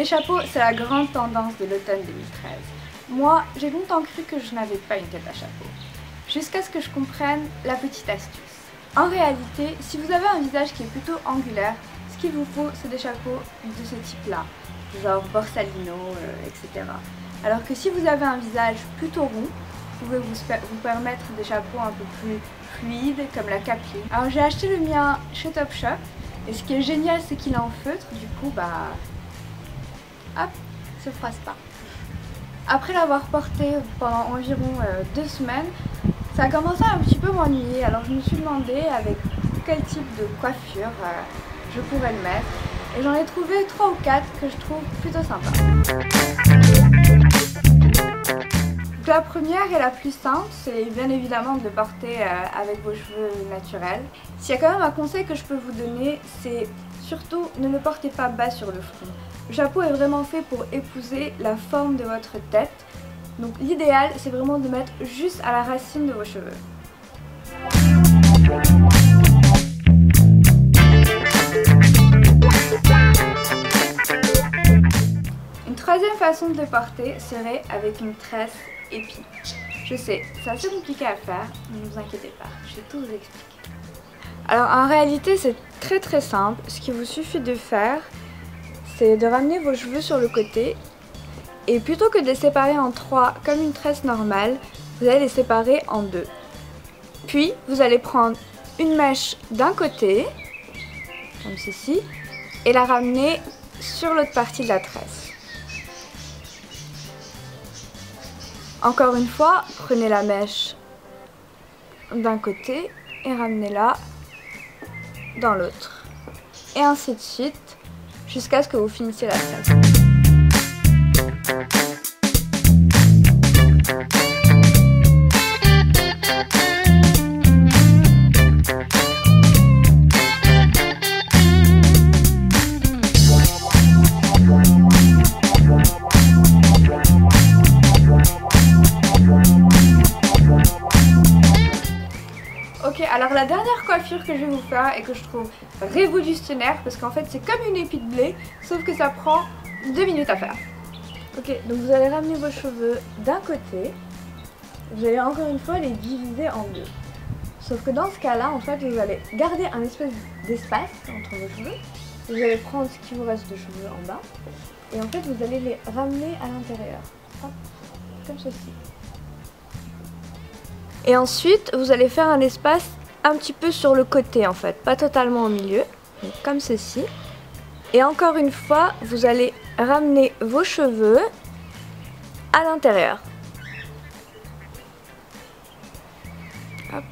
chapeaux, c'est la grande tendance de l'automne 2013. Moi, j'ai longtemps cru que je n'avais pas une tête à chapeau, jusqu'à ce que je comprenne la petite astuce. En réalité, si vous avez un visage qui est plutôt angulaire, ce qu'il vous faut, c'est des chapeaux de ce type-là, genre Borsalino, etc. Alors que si vous avez un visage plutôt rond, vous pouvez vous permettre des chapeaux un peu plus fluides, comme la capi. Alors j'ai acheté le mien chez Topshop, et ce qui est génial, c'est qu'il est en feutre, du coup, hop, se froisse pas. Après l'avoir porté pendant environ 2 semaines, ça a commencé à un petit peu m'ennuyer, alors je me suis demandé avec quel type de coiffure je pourrais le mettre. Et j'en ai trouvé 3 ou 4 que je trouve plutôt sympa. Donc la première et la plus simple, c'est bien évidemment de le porter avec vos cheveux naturels. S'il y a quand même un conseil que je peux vous donner, c'est surtout ne le portez pas bas sur le front. Le chapeau est vraiment fait pour épouser la forme de votre tête. Donc l'idéal, c'est vraiment de mettre juste à la racine de vos cheveux. Une troisième façon de le porter serait avec une tresse épi. Je sais, c'est assez compliqué à faire, mais ne vous inquiétez pas, je vais tout vous expliquer. Alors en réalité, c'est très simple. Ce qu'il vous suffit de faire, c'est de ramener vos cheveux sur le côté et plutôt que de les séparer en 3 comme une tresse normale, vous allez les séparer en 2. Puis vous allez prendre une mèche d'un côté, comme ceci, et la ramener sur l'autre partie de la tresse. Encore une fois, prenez la mèche d'un côté et ramenez-la dans l'autre. Et ainsi de suite, jusqu'à ce que vous finissiez la tresse. Ok, alors la dernière coiffure que je vais vous faire et que je trouve révolutionnaire, parce qu'en fait c'est comme une épi de blé, sauf que ça prend 2 minutes à faire. Ok, donc vous allez ramener vos cheveux d'un côté, vous allez encore une fois les diviser en 2. Sauf que dans ce cas-là, en fait, vous allez garder un espèce d'espace entre vos cheveux. Vous allez prendre ce qui vous reste de cheveux en bas, et en fait vous allez les ramener à l'intérieur, comme ceci. Et ensuite, vous allez faire un espace un petit peu sur le côté en fait, pas totalement au milieu, donc comme ceci. Et encore une fois, vous allez ramener vos cheveux à l'intérieur. Hop.